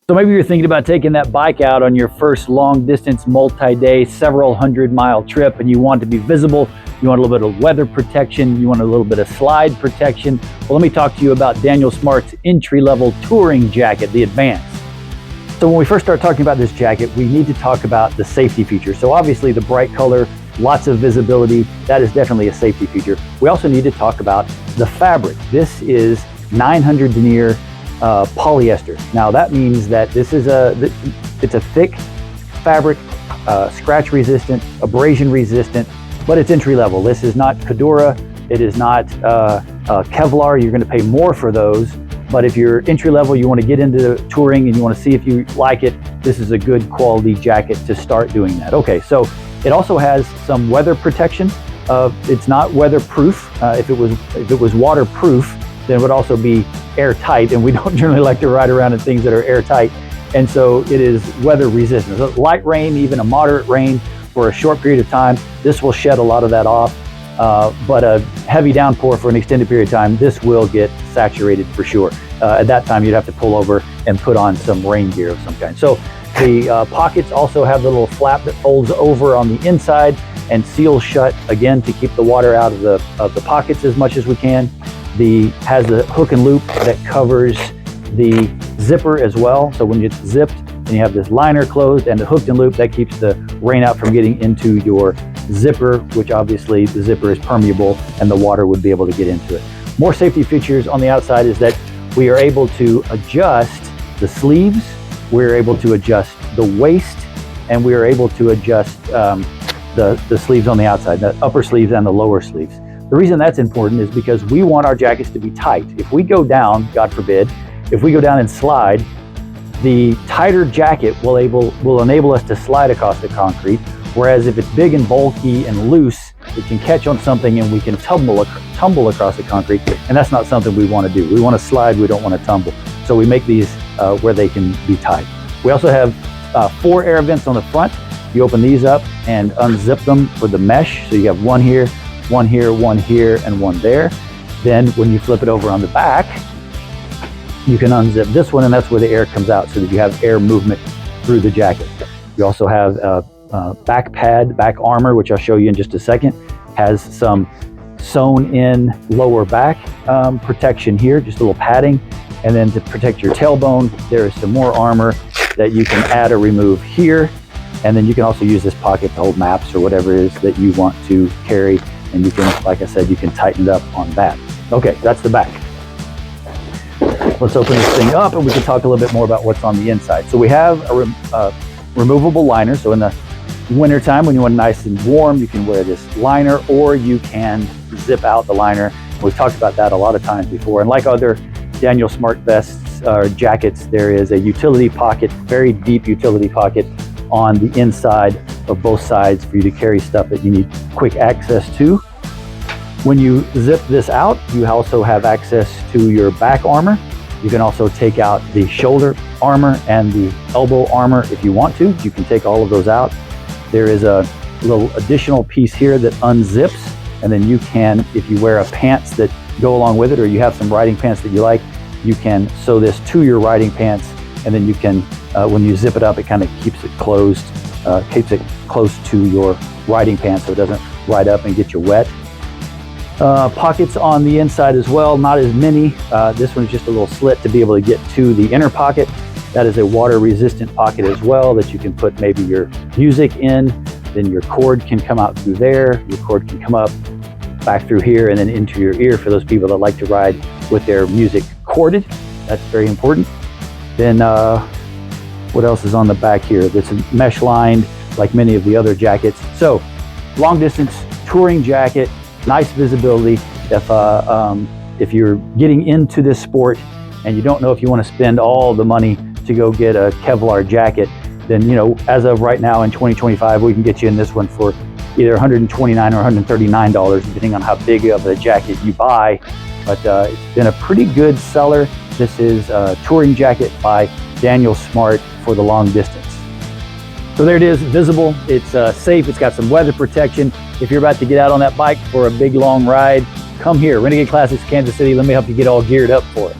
So maybe you're thinking about taking that bike out on your first long distance, multi-day, several 100-mile trip, and you want to be visible, you want a little bit of weather protection, you want a little bit of slide protection. Well, let me talk to you about Daniel Smart's entry-level touring jacket, the Advance. So when we first start talking about this jacket, we need to talk about the safety features. So obviously the bright color, lots of visibility, that is definitely a safety feature. We also need to talk about the fabric. This is 900 denier polyester. Now that means that this is it's a thick fabric, scratch resistant, abrasion resistant, but it's entry level. This is not Cordura, it is not Kevlar. You're going to pay more for those, but if you're entry level, you want to get into touring and you want to see if you like it, this is a good quality jacket to start doing that. Okay, so it also has some weather protection. It's not weatherproof. If it was waterproof, then it would also be airtight, and we don't generally like to ride around in things that are airtight. And so it is weather resistant. So light rain, even a moderate rain for a short period of time, this will shed a lot of that off. But a heavy downpour for an extended period of time, this will get saturated for sure. At that time, you'd have to pull over and put on some rain gear of some kind. So the pockets also have the little flap that folds over on the inside and seals shut, again, to keep the water out of the pockets as much as we can. Has the hook and loop that covers the zipper as well. So when it's zipped and you have this liner closed and the hooked and loop, that keeps the rain out from getting into your zipper, which obviously the zipper is permeable and the water would be able to get into it. More safety features on the outside is that we are able to adjust the sleeves, we're able to adjust the waist, and we are able to adjust the sleeves on the outside, the upper sleeves and the lower sleeves. The reason that's important is because we want our jackets to be tight. If we go down, God forbid, if we go down and slide, the tighter jacket will enable us to slide across the concrete, whereas if it's big and bulky and loose, it can catch on something and we can tumble across the concrete, and that's not something we want to do. We want to slide, we don't want to tumble. So we make these where they can be tight. We also have 4 air vents on the front. You open these up and unzip them for the mesh. So you have one here, one here, one here, and one there. Then when you flip it over on the back, you can unzip this one, and that's where the air comes out so that you have air movement through the jacket. You also have back pad, back armor, which I'll show you in just a second. Has some sewn in lower back protection here, just a little padding. And then to protect your tailbone, there is some more armor that you can add or remove here. And then you can also use this pocket to hold maps or whatever it is that you want to carry. And you can, like I said, you can tighten it up on that. Okay, that's the back. Let's open this thing up and we can talk a little bit more about what's on the inside. So we have a removable liner. So in the winter time, when you want it nice and warm, you can wear this liner, or you can zip out the liner. We've talked about that a lot of times before. And like other Daniel Smart vests or jackets, there is a utility pocket, very deep utility pocket on the inside of both sides for you to carry stuff that you need quick access to. When you zip this out, you also have access to your back armor. You can also take out the shoulder armor and the elbow armor if you want to. You can take all of those out. There is a little additional piece here that unzips, and then you can, if you wear a pants that go along with it, or you have some riding pants that you like, you can sew this to your riding pants, and then you can, when you zip it up, it kind of keeps it closed, keeps it close to your riding pants so it doesn't ride up and get you wet. Pockets on the inside as well, not as many. This one's just a little slit to be able to get to the inner pocket. That is a water resistant pocket as well that you can put maybe your music in, then your cord can come out through there, your cord can come up back through here and then into your ear for those people that like to ride with their music corded. That's very important. Then what else is on the back here? This is mesh lined like many of the other jackets. So long distance touring jacket, nice visibility. If you're getting into this sport and you don't know if you want to spend all the money to go get a Kevlar jacket, then, you know, as of right now in 2025, we can get you in this one for either $129 or $139, depending on how big of a jacket you buy. But it's been a pretty good seller. This is a touring jacket by Daniel Smart for the long distance. So there it is, visible, it's safe, it's got some weather protection. If you're about to get out on that bike for a big long ride, come here, Renegade Classics, Kansas City. Let me help you get all geared up for it.